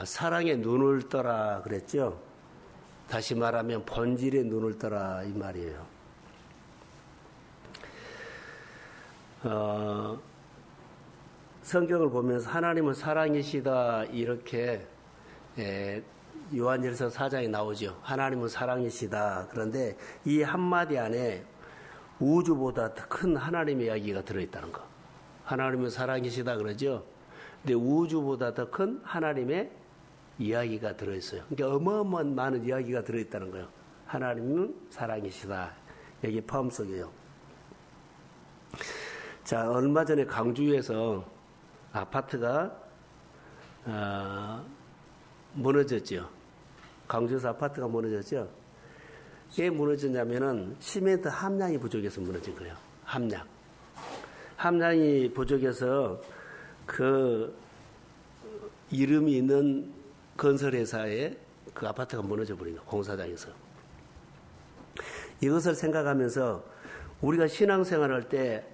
사랑에 눈을 떠라 그랬죠. 다시 말하면 본질에 눈을 떠라 이 말이에요. 성경을 보면서 하나님은 사랑이시다 이렇게 요한일서 4장에 나오죠. 하나님은 사랑이시다. 그런데 이 한마디 안에 우주보다 더 큰 하나님의 이야기가 들어있다는 거. 하나님은 사랑이시다 그러죠. 근데 우주보다 더 큰 하나님의 이야기가 들어있어요. 그러니까 어마어마한 많은 이야기가 들어있다는 거예요. 하나님은 사랑이시다. 여기 포함 속이에요. 자, 얼마 전에 강주에서 아파트가 무너졌죠. 강주에서 아파트가 무너졌죠. 왜 무너졌냐면은 시멘트 함량이 부족해서 무너진 거예요. 함량이 부족해서 그 이름이 있는 건설회사에 그 아파트가 무너져 버린 거예요. 공사장에서. 이것을 생각하면서 우리가 신앙생활할 때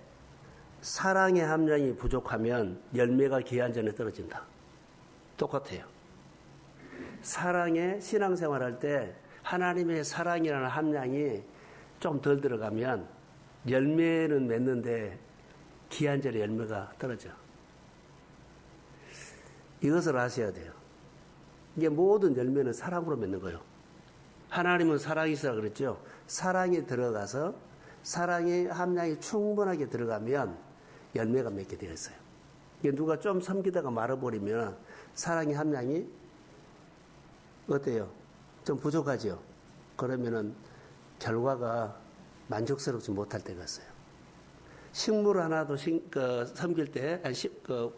사랑의 함량이 부족하면 열매가 기한전에 떨어진다. 똑같아요. 사랑의 신앙생활할 때 하나님의 사랑이라는 함량이 좀 덜 들어가면 열매는 맺는데 기한전에 열매가 떨어져. 이것을 아셔야 돼요. 이게 모든 열매는 사랑으로 맺는 거예요. 하나님은 사랑이시라 그랬죠. 사랑이 들어가서 사랑의 함량이 충분하게 들어가면 열매가 맺게 되어 있어요. 누가 좀 섬기다가 말아버리면 사랑의 함량이 어때요? 좀 부족하죠? 그러면은 결과가 만족스럽지 못할 때가 있어요. 식물 하나도 섬길 때,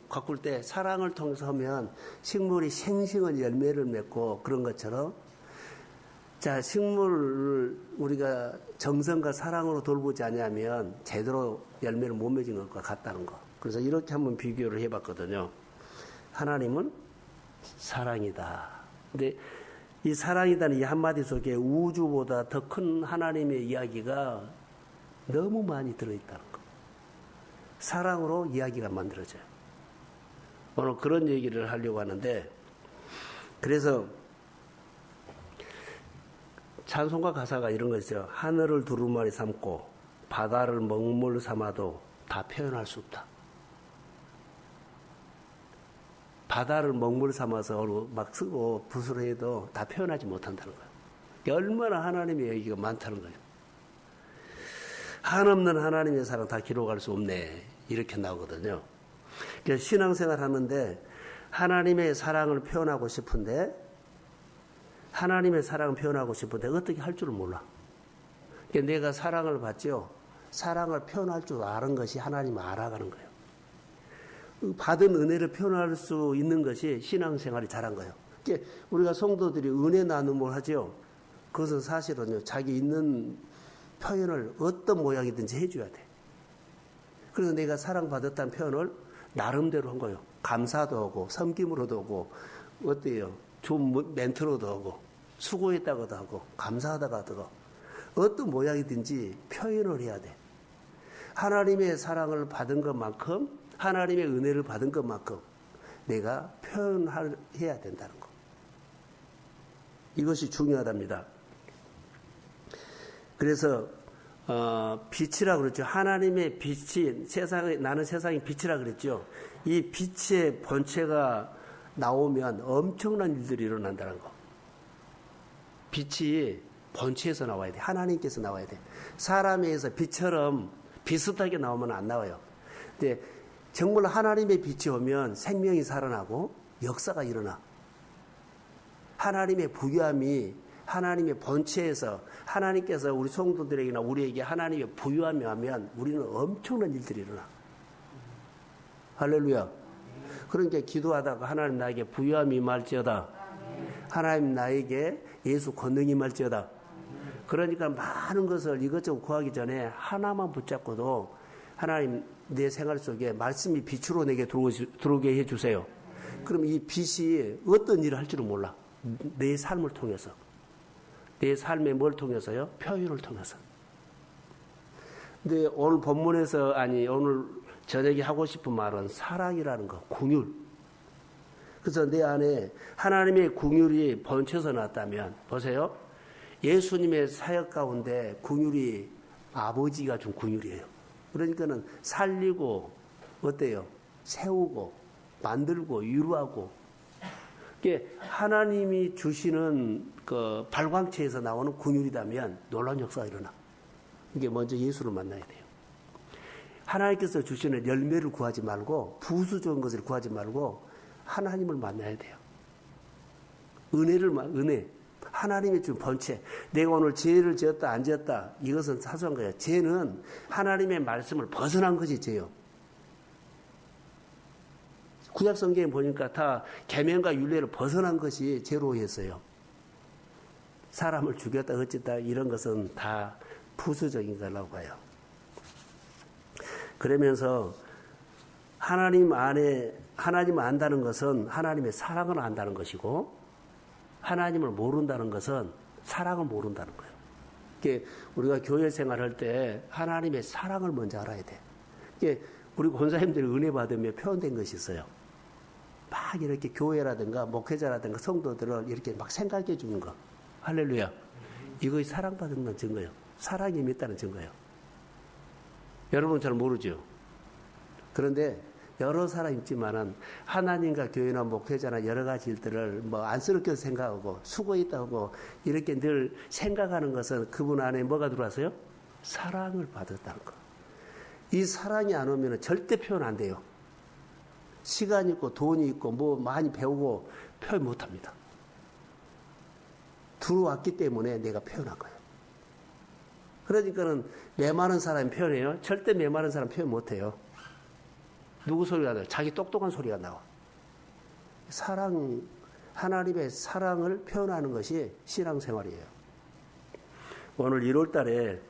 가꿀 때 사랑을 통해서 하면 식물이 싱싱한 열매를 맺고 그런 것처럼 자, 식물을 우리가 정성과 사랑으로 돌보지 않으면 제대로 열매를 못 맺은 것과 같다는 거. 그래서 이렇게 한번 비교를 해봤거든요. 하나님은 사랑이다. 근데 이 사랑이다는 이 한마디 속에 우주보다 더 큰 하나님의 이야기가 너무 많이 들어있다는 거. 사랑으로 이야기가 만들어져요. 오늘 그런 얘기를 하려고 하는데, 그래서 찬송가 가사가 이런 거죠. 하늘을 두루마리 삼고 바다를 먹물 삼아도 다 표현할 수 없다. 바다를 먹물 삼아서 막 쓰고 붓으로 해도 다 표현하지 못한다는 거예요. 얼마나 하나님의 얘기가 많다는 거예요. 한없는 하나님의 사랑 다 기록할 수 없네. 이렇게 나오거든요. 그래서 신앙생활 하는데 하나님의 사랑을 표현하고 싶은데 하나님의 사랑을 표현하고 싶은데 어떻게 할 줄을 몰라. 그러니까 내가 사랑을 받죠. 사랑을 표현할 줄 아는 것이 하나님을 알아가는 거예요. 받은 은혜를 표현할 수 있는 것이 신앙생활이 잘한 거예요. 그러니까 우리가 성도들이 은혜 나눔을 하죠. 그것은 사실은요, 자기 있는 표현을 어떤 모양이든지 해줘야 돼. 그래서 내가 사랑받았다는 표현을 나름대로 한 거예요. 감사도 하고, 섬김으로도 하고, 어때요? 좋은 멘트로도 하고, 수고했다고도 하고, 감사하다고도 하고, 어떤 모양이든지 표현을 해야 돼. 하나님의 사랑을 받은 것만큼, 하나님의 은혜를 받은 것만큼 내가 표현해야 된다는 거. 이것이 중요하답니다. 그래서 빛이라 그랬죠. 하나님의 빛이 나는 세상의 빛이라 그랬죠. 이 빛의 본체가 나오면 엄청난 일들이 일어난다는 거. 빛이 본체에서 나와야 돼. 하나님께서 나와야 돼. 사람에서 빛처럼 비슷하게 나오면 안 나와요. 근데 정말 하나님의 빛이 오면 생명이 살아나고 역사가 일어나. 하나님의 부유함이 하나님의 본체에서 하나님께서 우리 성도들에게나 우리에게 하나님의 부유함이 하면 우리는 엄청난 일들이 일어나. 할렐루야. 그러니까 기도하다가 하나님 나에게 부유함이 임할지어다. 하나님 나에게 예수 권능이 임할지어다. 그러니까 많은 것을 이것저것 구하기 전에 하나만 붙잡고도 하나님 내 생활 속에 말씀이 빛으로 내게 들어오게 해주세요. 그럼 이 빛이 어떤 일을 할 줄은 몰라. 내 삶을 통해서. 내 삶의 뭘 통해서요? 표현을 통해서. 근데 오늘 본문에서 오늘 저녁에 하고 싶은 말은 사랑이라는 거, 긍휼. 그래서 내 안에 하나님의 긍휼이 번쳐서 났다면, 보세요. 예수님의 사역 가운데 긍휼이 아버지가 준 긍휼이에요. 그러니까는 살리고, 어때요? 세우고, 만들고, 위로하고. 이게 하나님이 주시는 그 발광체에서 나오는 긍휼이라면 놀라운 역사가 일어나. 이게 먼저 예수를 만나야 돼요. 하나님께서 주시는 열매를 구하지 말고, 부수적인 것을 구하지 말고, 하나님을 만나야 돼요. 은혜. 하나님이 준 번체. 내가 오늘 죄를 지었다, 안 지었다. 이것은 사소한 거예요. 죄는 하나님의 말씀을 벗어난 것이 죄요. 구약 성경에 보니까 다 계명과 율례를 벗어난 것이 죄로 했어요. 사람을 죽였다, 어쨌다, 이런 것은 다 부수적인 거라고 봐요. 그러면서 하나님 안다는 것은 하나님의 사랑을 안다는 것이고, 하나님을 모른다는 것은 사랑을 모른다는 거예요. 이게 우리가 교회 생활할 때 하나님의 사랑을 먼저 알아야 돼. 이게 우리 권사님들이 은혜 받으며 표현된 것이 있어요. 막 이렇게 교회라든가 목회자라든가 성도들을 이렇게 막 생각해 주는 거. 할렐루야. 이것이 사랑받는 증거예요. 사랑이 있다는 증거예요. 여러분 잘 모르죠? 그런데 여러 사람 있지만은 하나님과 교회나 목회자나 여러 가지 일들을 뭐 안쓰럽게 생각하고 수고했다고 이렇게 늘 생각하는 것은 그분 안에 뭐가 들어왔어요? 사랑을 받았다는 거. 이 사랑이 안 오면 절대 표현 안 돼요. 시간이 있고 돈이 있고 뭐 많이 배우고 표현 못 합니다. 들어왔기 때문에 내가 표현한 거예요. 그러니까는 메마른 사람이 표현해요. 절대 메마른 사람 표현 못 해요. 누구 소리가 나요? 자기 똑똑한 소리가 나와. 하나님의 사랑을 표현하는 것이 신앙생활이에요. 오늘 1월 달에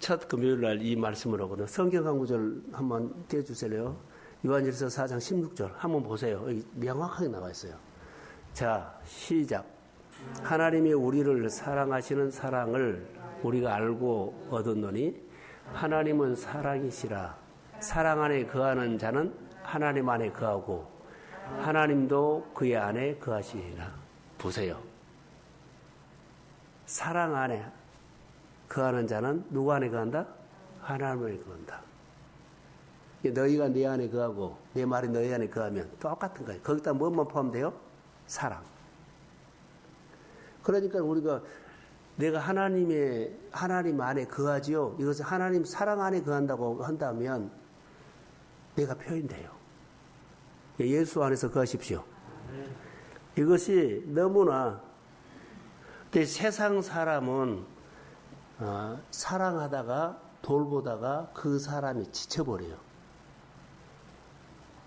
첫 금요일 날 이 말씀을 하거든요. 성경 한 구절 한번 떼주세요. 요한일서 4장 16절 한번 보세요. 여기 명확하게 나와 있어요. 자, 시작. 하나님이 우리를 사랑하시는 사랑을 우리가 알고 얻었노니 하나님은 사랑이시라. 사랑 안에 거하는 자는 하나님 안에 거하고 하나님도 그의 안에 거하시리라. 보세요. 사랑 안에 거하는 자는 누구 안에 거한다? 하나님 안에 거한다. 너희가 내 안에 거하고 내 말이 너희 안에 거하면 똑같은 거예요. 거기다 뭐만 포함돼요? 사랑. 그러니까 우리가 내가 하나님 안에 거하지요. 이것을 하나님 사랑 안에 거한다고 한다면 내가 표현돼요. 예수 안에서 거하십시오. 이것이 너무나 세상 사람은 사랑하다가 돌보다가 그 사람이 지쳐버려요.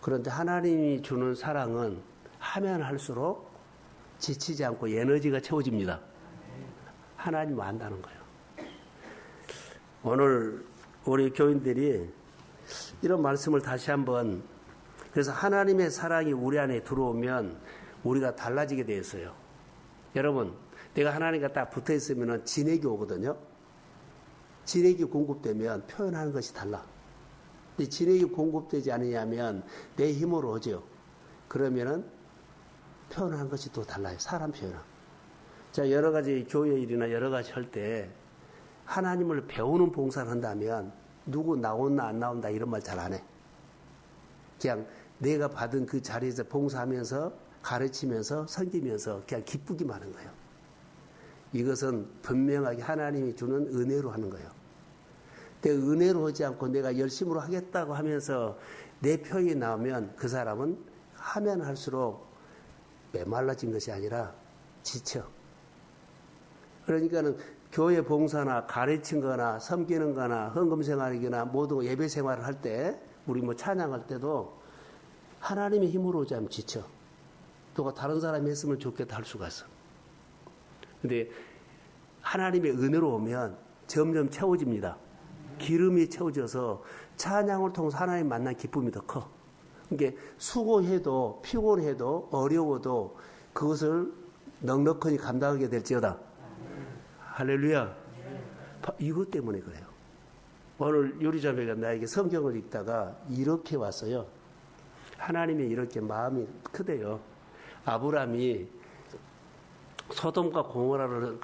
그런데 하나님이 주는 사랑은 하면 할수록 지치지 않고 에너지가 채워집니다. 하나님 안다는 거예요. 오늘 우리 교인들이 이런 말씀을 다시 한번, 그래서 하나님의 사랑이 우리 안에 들어오면 우리가 달라지게 되어 있어요. 여러분, 내가 하나님과 딱 붙어 있으면 진액이 오거든요. 진액이 공급되면 표현하는 것이 달라. 이 진액이 공급되지 않으냐면 내 힘으로 오죠. 그러면은 표현하는 것이 또 달라요. 사람 표현은. 자, 여러 가지 교회 일이나 여러 가지 할 때 하나님을 배우는 봉사를 한다면 누구 나온다 안 나온다 이런 말 잘 안 해. 그냥 내가 받은 그 자리에서 봉사하면서 가르치면서 섬기면서 그냥 기쁘기만 하는 거예요. 이것은 분명하게 하나님이 주는 은혜로 하는 거예요. 근데 은혜로 하지 않고 내가 열심으로 하겠다고 하면서 내 표현이 나오면 그 사람은 하면 할수록 메말라진 것이 아니라 지쳐. 그러니까는 교회 봉사나 가르친 거나 섬기는 거나 헌금 생활이거나 모든 예배 생활을 할 때 우리 뭐 찬양할 때도 하나님의 힘으로 오지 않으면 지쳐. 또 다른 사람이 했으면 좋겠다 할 수가 있어. 근데 하나님의 은혜로 오면 점점 채워집니다. 기름이 채워져서 찬양을 통해서 하나님 만난 기쁨이 더 커. 그러니까 수고해도 피곤해도 어려워도 그것을 넉넉히 감당하게 될지어다. 할렐루야. 이것 때문에 그래요. 오늘 요리자매가 나에게 성경을 읽다가 이렇게 왔어요. 하나님이 이렇게 마음이 크대요. 아브라함이 소돔과 고모라를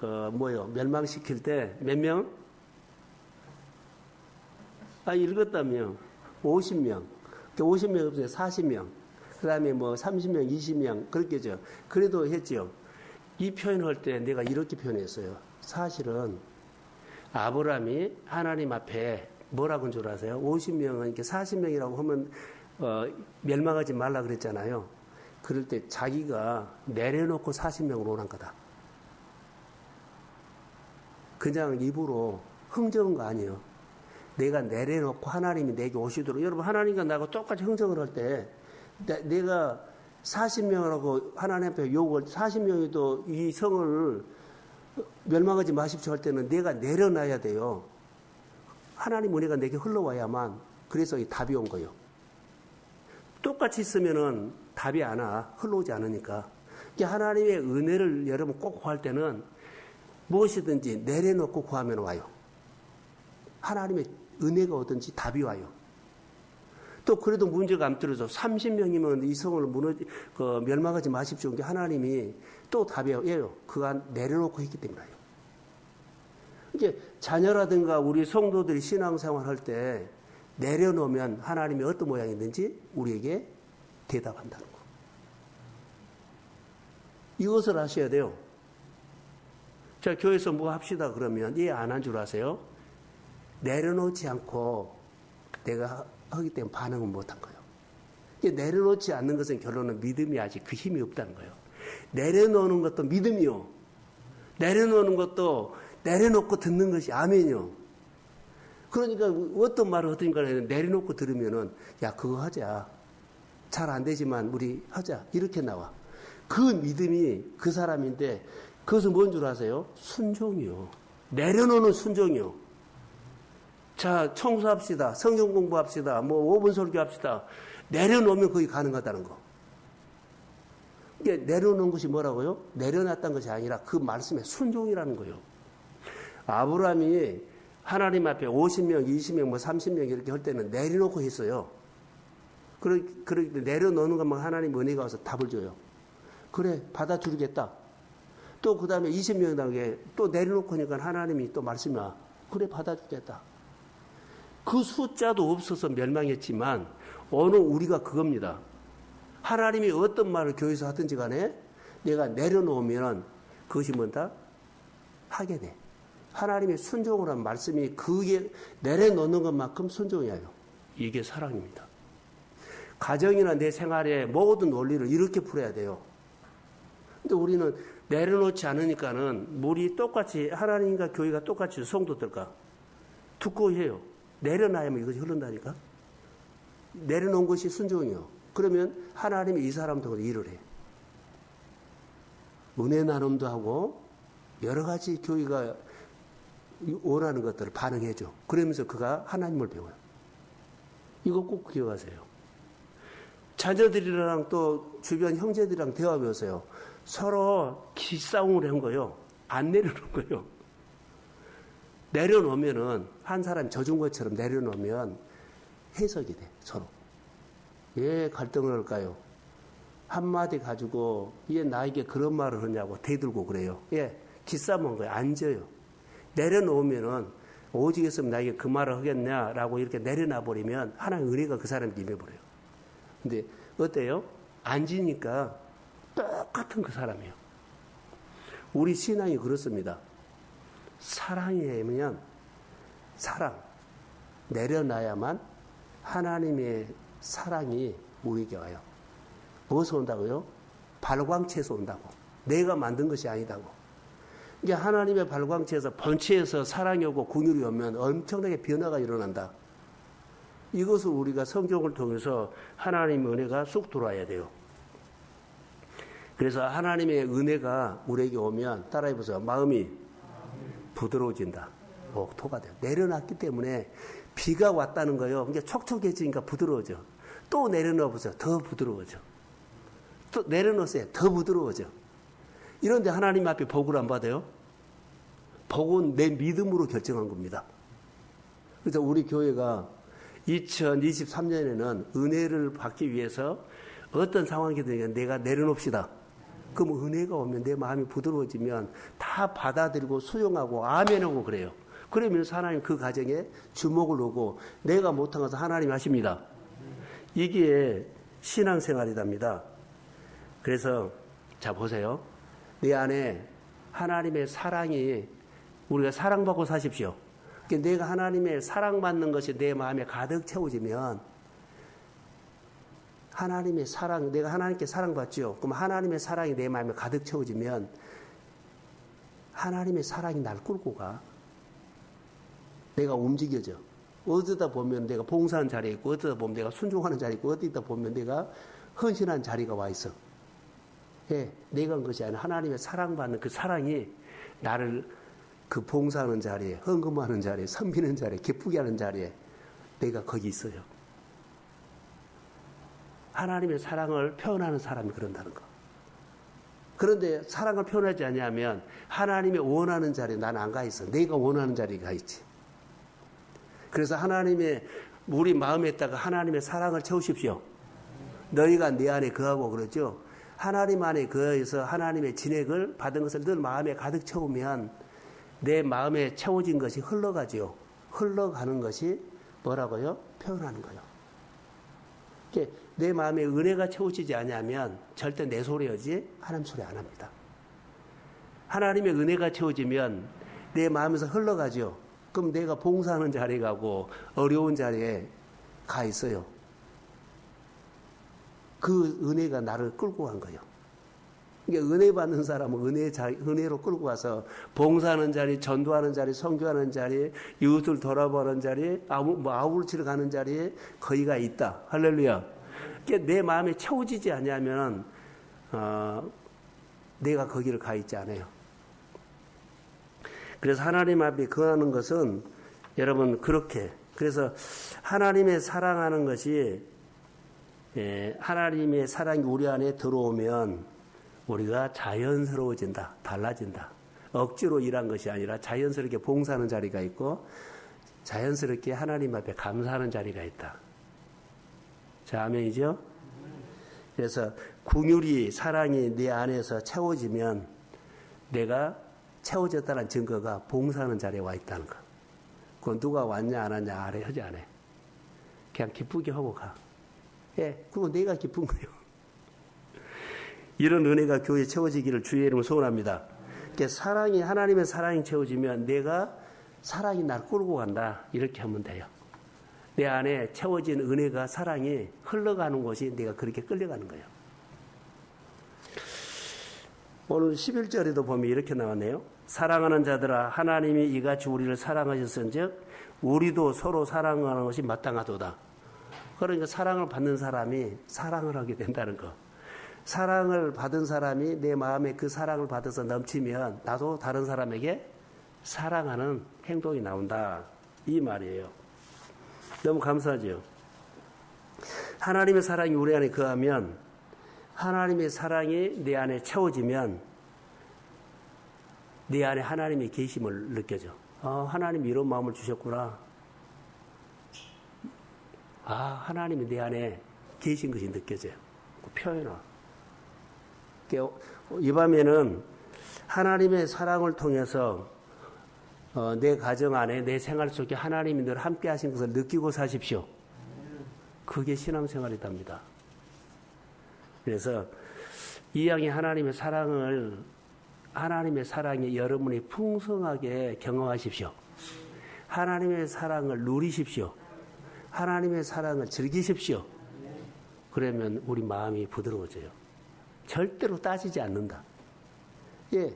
멸망시킬 때 몇 명? 읽었다며 50명. 50명 없어요. 40명. 그 다음에 30명, 20명 그렇게죠. 그래도 했죠. 이 표현할 때 내가 이렇게 표현했어요. 사실은 아브라함이 하나님 앞에 뭐라고 한 줄 아세요? 50명은 이렇게 40명이라고 하면 멸망하지 말라 그랬잖아요. 그럴 때 자기가 내려놓고 40명으로 오는 거다. 그냥 입으로 흥정한 거 아니에요. 내가 내려놓고 하나님이 내게 오시도록. 여러분, 하나님과 나하고 똑같이 흥정을 할 때 내가 40명이라고 하나님 앞에 요구할 때 40명이도 이 성을 멸망하지 마십시오 할 때는 내가 내려놔야 돼요. 하나님 은혜가 내게 흘러와야만. 그래서 이 답이 온 거예요. 똑같이 있으면은 답이 안 와. 흘러오지 않으니까. 하나님의 은혜를 여러분 꼭 구할 때는 무엇이든지 내려놓고 구하면 와요. 하나님의 은혜가 오든지 답이 와요. 또 그래도 문제가 안 떨어져. 30명이면 이 성을 멸망하지 마십시오. 하나님이 또 답이 와요. 그가 내려놓고 했기 때문이에요. 이게 자녀라든가 우리 성도들이 신앙생활 할 때 내려놓으면 하나님이 어떤 모양이든지 우리에게 대답한다는 거. 이것을 아셔야 돼요. 자, 교회에서 뭐 합시다 그러면 이해 안 한 줄 아세요? 내려놓지 않고 내가 하기 때문에 반응은 못한 거예요. 내려놓지 않는 것은 결론은 믿음이 아직 그 힘이 없다는 거예요. 내려놓는 것도 믿음이요. 내려놓는 것도 내려놓고 듣는 것이 아멘이요. 그러니까 어떤 말을 하든 간에 내려놓고 들으면은 야 그거 하자. 잘 안 되지만 우리 하자. 이렇게 나와. 그 믿음이 그 사람인데 그것은 뭔 줄 아세요? 순종이요. 내려놓는 순종이요. 자, 청소합시다. 성경 공부합시다. 5분 설교합시다. 내려놓으면 거기 가능하다는 거. 이게 내려놓는 것이 뭐라고요? 내려놨다는 것이 아니라 그 말씀에 순종이라는 거예요. 아브라함이 하나님 앞에 50명, 20명, 30명 이렇게 할 때는 내려놓고 했어요. 그렇게 내려놓는 것만 하나님 은혜가 와서 답을 줘요. 그래, 받아주겠다. 또 그 다음에 20명 단계 또 내려놓고 하니까 하나님이 또 말씀이 와. 그래, 받아주겠다. 그 숫자도 없어서 멸망했지만 오늘 우리가 그겁니다. 하나님이 어떤 말을 교회에서 하든지 간에 내가 내려놓으면 그것이 뭔다? 하게 돼. 하나님의 순종을 한 말씀이 그게 내려놓는 것만큼 순종이에요. 이게 사랑입니다. 가정이나 내 생활의 모든 원리를 이렇게 풀어야 돼요. 근데 우리는 내려놓지 않으니까는 우리 똑같이 하나님과 교회가 똑같이 성도들과 듣고 해요. 내려놔야만 이것이 흐른다니까. 내려놓은 것이 순종이요. 그러면 하나님이 이 사람들하고 일을 해. 은혜 나눔도 하고 여러 가지 교회가 원하는 것들을 반응해줘. 그러면서 그가 하나님을 배워요. 이거 꼭 기억하세요. 자녀들이랑 또 주변 형제들이랑 대화해보세요. 서로 기싸움을 한 거예요. 안 내려놓은 거예요. 내려놓으면은 한 사람이 져준 것처럼 내려놓으면 해석이 돼. 서로. 왜 갈등을 할까요? 한마디 가지고 얘 나에게 그런 말을 하냐고 대들고 그래요. 예, 기싸움한 거예요. 안 져요. 내려놓으면은 오직 했으면 나에게 그 말을 하겠냐라고 이렇게 내려놔버리면 하나님의 은혜가 그 사람에게 임해버려요. 근데 어때요? 안 지니까 똑같은 그 사람이에요. 우리 신앙이 그렇습니다. 사랑이면 사랑 내려놔야만 하나님의 사랑이 우리에게 와요. 무엇에서 온다고요? 발광체에서 온다고. 내가 만든 것이 아니다고. 이게 하나님의 발광체에서 본체에서 사랑이 오고 긍휼이 오면 엄청나게 변화가 일어난다. 이것을 우리가 성경을 통해서 하나님의 은혜가 쑥 들어와야 돼요. 그래서 하나님의 은혜가 우리에게 오면 따라해보세요. 마음이 부드러워진다. 토가 돼요. 내려놨기 때문에 비가 왔다는 거예요. 그러니까 촉촉해지니까 부드러워져. 또 내려놓아 보세요. 더 부드러워져. 또 내려놓으세요. 더 부드러워져. 이런데 하나님 앞에 복을 안 받아요? 복은 내 믿음으로 결정한 겁니다. 그래서 우리 교회가 2023년에는 은혜를 받기 위해서 어떤 상황이든 내가 내려놓읍시다. 그럼 은혜가 오면 내 마음이 부드러워지면 다 받아들이고 수용하고 아멘하고 그래요. 그러면서 하나님 그 가정에 주목을 오고 내가 못한 것을 하나님이 하십니다. 이게 신앙생활이답니다. 그래서 자 보세요. 내 안에 하나님의 사랑이 우리가 사랑받고 사십시오. 그러니까 내가 하나님의 사랑받는 것이 내 마음에 가득 채워지면 하나님의 사랑, 내가 하나님께 사랑받죠. 그럼 하나님의 사랑이 내 마음에 가득 채워지면 하나님의 사랑이 날 끌고 가. 내가 움직여져. 어디다 보면 내가 봉사하는 자리에 있고, 어디다 보면 내가 순종하는 자리에 있고, 어디다 보면 내가 헌신한 자리가 와 있어. 예, 내가 한 것이 아니라 하나님의 사랑받는 그 사랑이 나를 그 봉사하는 자리에, 헌금하는 자리에, 섬기는 자리에, 기쁘게 하는 자리에 내가 거기 있어요. 하나님의 사랑을 표현하는 사람이 그런다는 거. 그런데 사랑을 표현하지 않냐면 하나님이 원하는 자리에 나는 안 가 있어. 내가 원하는 자리에 가 있지. 그래서 하나님의 우리 마음에다가 하나님의 사랑을 채우십시오. 너희가 내 안에 거하고 그러죠. 하나님 안에 거해서 하나님의 진액을 받은 것을 늘 마음에 가득 채우면 내 마음에 채워진 것이 흘러가죠. 흘러가는 것이 뭐라고요? 표현하는 거예요. 내 마음에 은혜가 채워지지 않으면 절대 내 소리하지 하나님 소리 안 합니다. 하나님의 은혜가 채워지면 내 마음에서 흘러가죠. 그럼 내가 봉사하는 자리에 가고 어려운 자리에 가 있어요. 그 은혜가 나를 끌고 간 거예요. 그러니까 은혜 받는 사람은 은혜로 끌고 와서 봉사하는 자리, 전도하는 자리, 선교하는 자리, 이웃을 돌아보는 자리, 아울치러 가는 자리에 거기가 있다. 할렐루야. 그러니까 내 마음에 채워지지 않으면 내가 거기를 가 있지 않아요. 그래서 하나님 앞에 거하는 것은 여러분 그렇게 그래서 하나님의 사랑하는 것이 하나님의 사랑이 우리 안에 들어오면 우리가 자연스러워진다. 달라진다. 억지로 일한 것이 아니라 자연스럽게 봉사하는 자리가 있고 자연스럽게 하나님 앞에 감사하는 자리가 있다. 자, 아멘이죠? 그래서 긍휼이 사랑이 내 안에서 채워지면 내가 채워졌다는 증거가 봉사하는 자리에 와 있다는 거. 그건 누가 왔냐 안 왔냐 하지 않아. 그냥 기쁘게 하고 가. 예, 그건 내가 기쁜 거예요. 이런 은혜가 교회에 채워지기를 주의 이름으로 소원합니다. 사랑이 하나님의 사랑이 채워지면 내가 사랑이 날 끌고 간다. 이렇게 하면 돼요. 내 안에 채워진 은혜가 사랑이 흘러가는 곳이 내가 그렇게 끌려가는 거예요. 오늘 11절에도 보면 이렇게 나왔네요. 사랑하는 자들아 하나님이 이같이 우리를 사랑하셨은즉 우리도 서로 사랑하는 것이 마땅하도다. 그러니까 사랑을 받는 사람이 사랑을 하게 된다는 거. 사랑을 받은 사람이 내 마음에 그 사랑을 받아서 넘치면 나도 다른 사람에게 사랑하는 행동이 나온다. 이 말이에요. 너무 감사하죠. 하나님의 사랑이 우리 안에 거하면 하나님의 사랑이 내 안에 채워지면 내 안에 하나님의 계심을 느껴져. 하나님이 이런 마음을 주셨구나. 하나님이 내 안에 계신 것이 느껴져요. 표현화. 이 밤에는 하나님의 사랑을 통해서 내 가정 안에 내 생활 속에 하나님이 늘 함께 하신 것을 느끼고 사십시오. 그게 신앙생활이답니다. 그래서 이 양이 하나님의 사랑이 여러분이 풍성하게 경험하십시오. 하나님의 사랑을 누리십시오. 하나님의 사랑을 즐기십시오. 그러면 우리 마음이 부드러워져요. 절대로 따지지 않는다. 예.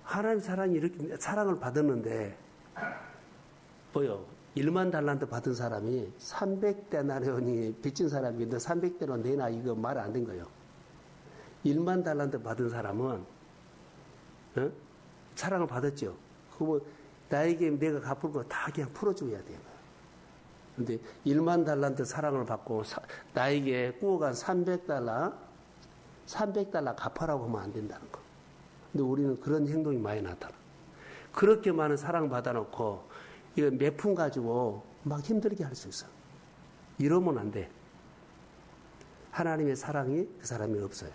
하나님 사랑이 이렇게 사랑을 받았는데, 1만 달란트 받은 사람이 300데나리온이 빚진 사람이 너 300데나리온 내놔 이거 말 안 된 거예요. 1만 달란트 받은 사람은 사랑을 받았죠. 그거 나에게 내가 갚을 거 다 그냥 풀어줘야 돼요. 근데 1만 달란트 사랑을 받고 나에게 구워간 300달러 갚아라고 하면 안 된다는 거. 근데 우리는 그런 행동이 많이 나타나. 그렇게 많은 사랑 받아놓고 이거 몇 푼 가지고 막 힘들게 할 수 있어. 이러면 안 돼. 하나님의 사랑이 그 사람이 없어요.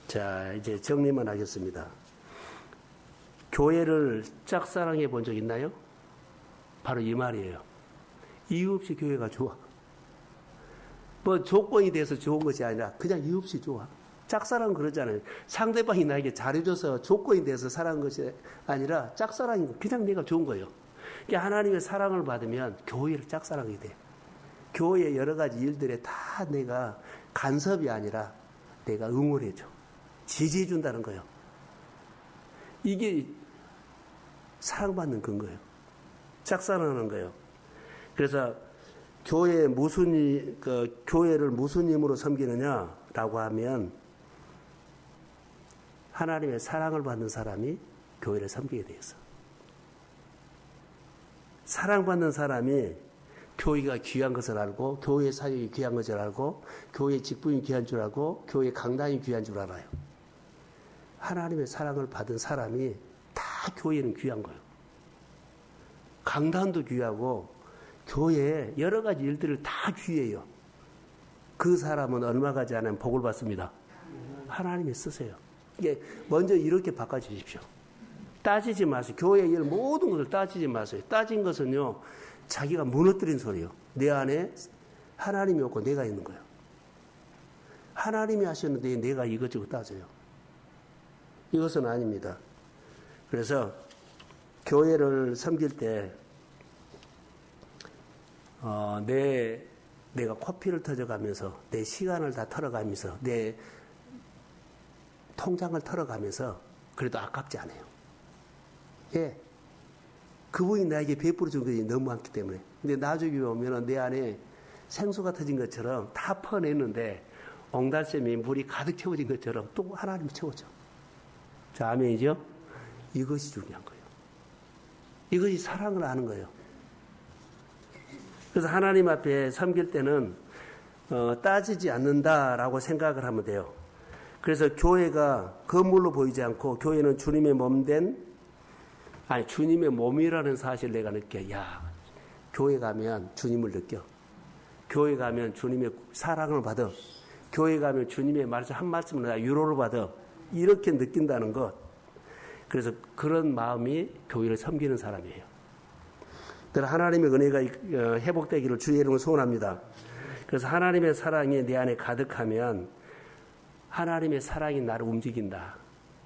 자, 이제 정리만 하겠습니다. 교회를 짝사랑해 본 적 있나요? 바로 이 말이에요. 이유 없이 교회가 좋아. 뭐 조건이 돼서 좋은 것이 아니라 그냥 이유 없이 좋아. 짝사랑은 그러잖아요. 상대방이 나에게 잘해줘서 조건이 돼서 사랑한 것이 아니라 짝사랑인 거. 그냥 내가 좋은 거예요. 그러니까 하나님의 사랑을 받으면 교회를 짝사랑이 돼. 교회의 여러 가지 일들에 다 내가 간섭이 아니라 내가 응원해줘. 지지해준다는 거예요. 이게 사랑받는 근거예요. 짝사랑하는 거예요. 그래서 교회를 무슨 힘으로 섬기느냐라고 하면 하나님의 사랑을 받는 사람이 교회를 섬기게 돼 있어. 사랑받는 사람이 교회가 귀한 것을 알고, 교회 사역이 귀한 것을 알고, 교회 직분이 귀한 줄 알고, 교회 강단이 귀한 줄 알아요. 하나님의 사랑을 받은 사람이 다 교회는 귀한 거예요. 강단도 귀하고, 교회에 여러 가지 일들을 다 귀해요. 그 사람은 얼마 가지 않으면 복을 받습니다. 하나님이 쓰세요. 이게 먼저 이렇게 바꿔주십시오. 따지지 마세요. 교회의 일 모든 것을 따지지 마세요. 따진 것은요, 자기가 무너뜨린 소리예요. 내 안에 하나님이 없고 내가 있는 거예요. 하나님이 하셨는데 내가 이것저것 따져요. 이것은 아닙니다. 그래서 교회를 섬길 때 내가 코피를 터져가면서 내 시간을 다 털어가면서 내 통장을 털어가면서 그래도 아깝지 않아요. 예. 그분이 나에게 베풀어 준 것이 너무 많기 때문에. 근데 나중에 오면 내 안에 생수가 터진 것처럼 다 퍼냈는데 옹달샘이 물이 가득 채워진 것처럼 또 하나님이 채워줘. 자, 아멘이죠? 이것이 중요한 거예요. 이것이 사랑을 아는 거예요. 그래서 하나님 앞에 섬길 때는 따지지 않는다라고 생각을 하면 돼요. 그래서 교회가 건물로 보이지 않고 교회는 주님의 주님의 몸이라는 사실을 내가 느껴. 야, 교회 가면 주님을 느껴. 교회 가면 주님의 사랑을 받아. 교회 가면 주님의 말씀 한 말씀을 내가 위로를 받아. 이렇게 느낀다는 것. 그래서 그런 마음이 교회를 섬기는 사람이에요. 하나님의 은혜가 회복되기를 주의 이름으로 소원합니다. 그래서 하나님의 사랑이 내 안에 가득하면 하나님의 사랑이 나를 움직인다.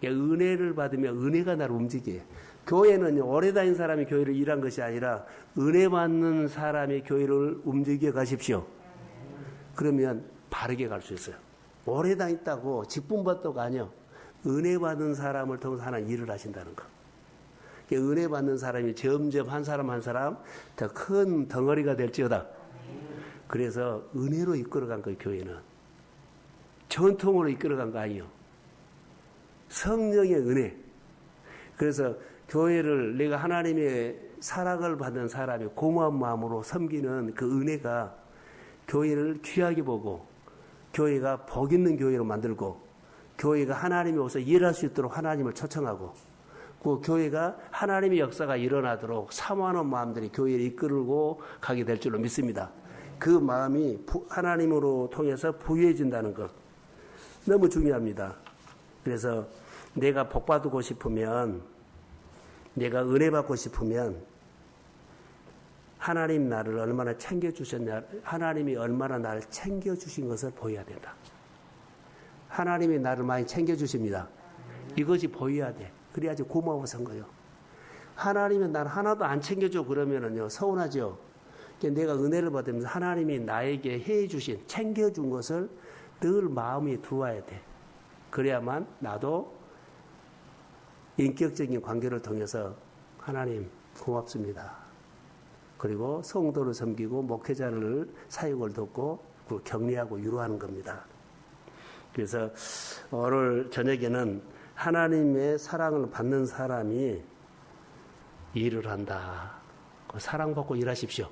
은혜를 받으면 은혜가 나를 움직여요. 교회는 오래 다닌 사람이 교회를 일한 것이 아니라 은혜 받는 사람이 교회를 움직여 가십시오. 그러면 바르게 갈 수 있어요. 오래 다녔다고 직분 받다가 아니요. 은혜 받는 사람을 통해서 하나님 일을 하신다는 거. 은혜 받는 사람이 점점 한 사람 한 사람 더 큰 덩어리가 될지어다. 그래서 은혜로 이끌어간 거예요. 교회는. 전통으로 이끌어간 거 아니에요. 성령의 은혜. 그래서 교회를 내가 하나님의 사랑을 받는 사람이 고마운 마음으로 섬기는 그 은혜가 교회를 귀하게 보고 교회가 복 있는 교회로 만들고 교회가 하나님이 오서 일할 수 있도록 하나님을 초청하고 그 교회가 하나님의 역사가 일어나도록 사모하는 마음들이 교회를 이끌고 가게 될 줄로 믿습니다. 그 마음이 하나님으로 통해서 부유해진다는 것 너무 중요합니다. 그래서 내가 복 받고 싶으면 내가 은혜 받고 싶으면 하나님 나를 얼마나 챙겨주셨냐, 하나님이 얼마나 나를 챙겨주신 것을 보여야 된다. 하나님이 나를 많이 챙겨주십니다. 이것이 보여야 돼. 그래야지 고마워서 한 거예요. 하나님이 나를 하나도 안 챙겨줘 그러면은요, 서운하죠. 내가 은혜를 받으면서 하나님이 나에게 해주신, 챙겨준 것을 늘 마음에 두어야 돼. 그래야만 나도 인격적인 관계를 통해서 하나님 고맙습니다. 그리고 성도를 섬기고 목회자를 사역을 돕고 격려하고 위로하는 겁니다. 그래서 오늘 저녁에는 하나님의 사랑을 받는 사람이 일을 한다. 사랑받고 일하십시오.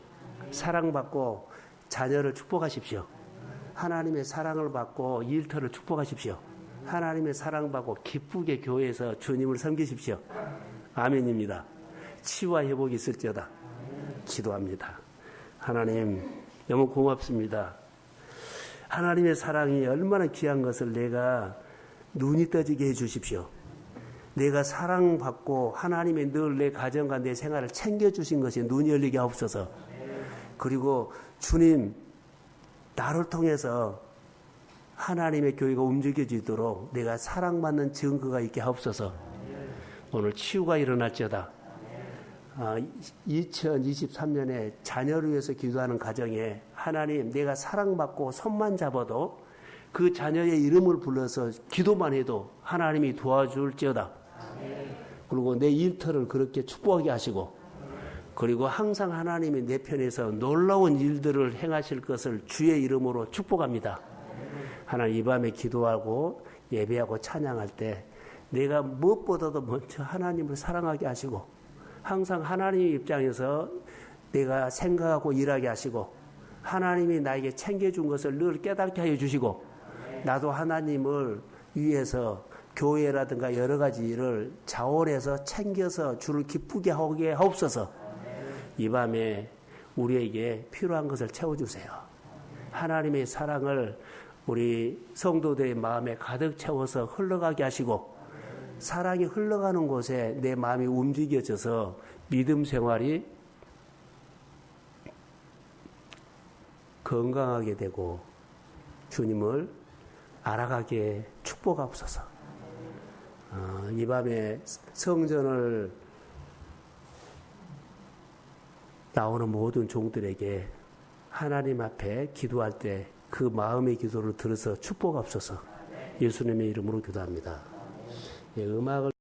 사랑받고 자녀를 축복하십시오. 하나님의 사랑을 받고 일터를 축복하십시오. 하나님의 사랑받고 기쁘게 교회에서 주님을 섬기십시오. 아멘입니다. 치유와 회복이 있을지어다. 기도합니다. 하나님 너무 고맙습니다. 하나님의 사랑이 얼마나 귀한 것을 내가 눈이 떠지게 해 주십시오. 내가 사랑받고 하나님의 늘 내 가정과 내 생활을 챙겨주신 것이 눈이 열리게 하옵소서. 그리고 주님 나를 통해서 하나님의 교회가 움직여지도록 내가 사랑받는 증거가 있게 하옵소서. 오늘 치유가 일어날지어다. 2023년에 자녀를 위해서 기도하는 가정에 하나님 내가 사랑받고 손만 잡아도 그 자녀의 이름을 불러서 기도만 해도 하나님이 도와줄지어다. 그리고 내 일터를 그렇게 축복하게 하시고 그리고 항상 하나님이 내 편에서 놀라운 일들을 행하실 것을 주의 이름으로 축복합니다. 하나님 이 밤에 기도하고 예배하고 찬양할 때 내가 무엇보다도 먼저 하나님을 사랑하게 하시고 항상 하나님의 입장에서 내가 생각하고 일하게 하시고 하나님이 나에게 챙겨준 것을 늘 깨닫게 하여 주시고 나도 하나님을 위해서 교회라든가 여러 가지 일을 자원해서 챙겨서 주를 기쁘게 하게 하옵소서. 이 밤에 우리에게 필요한 것을 채워주세요. 하나님의 사랑을 우리 성도들의 마음에 가득 채워서 흘러가게 하시고 사랑이 흘러가는 곳에 내 마음이 움직여져서 믿음 생활이 건강하게 되고 주님을 알아가게 축복하옵소서. 이 밤에 성전을 나오는 모든 종들에게 하나님 앞에 기도할 때 그 마음의 기도를 들어서 축복하옵소서. 예수님의 이름으로 기도합니다. 음악을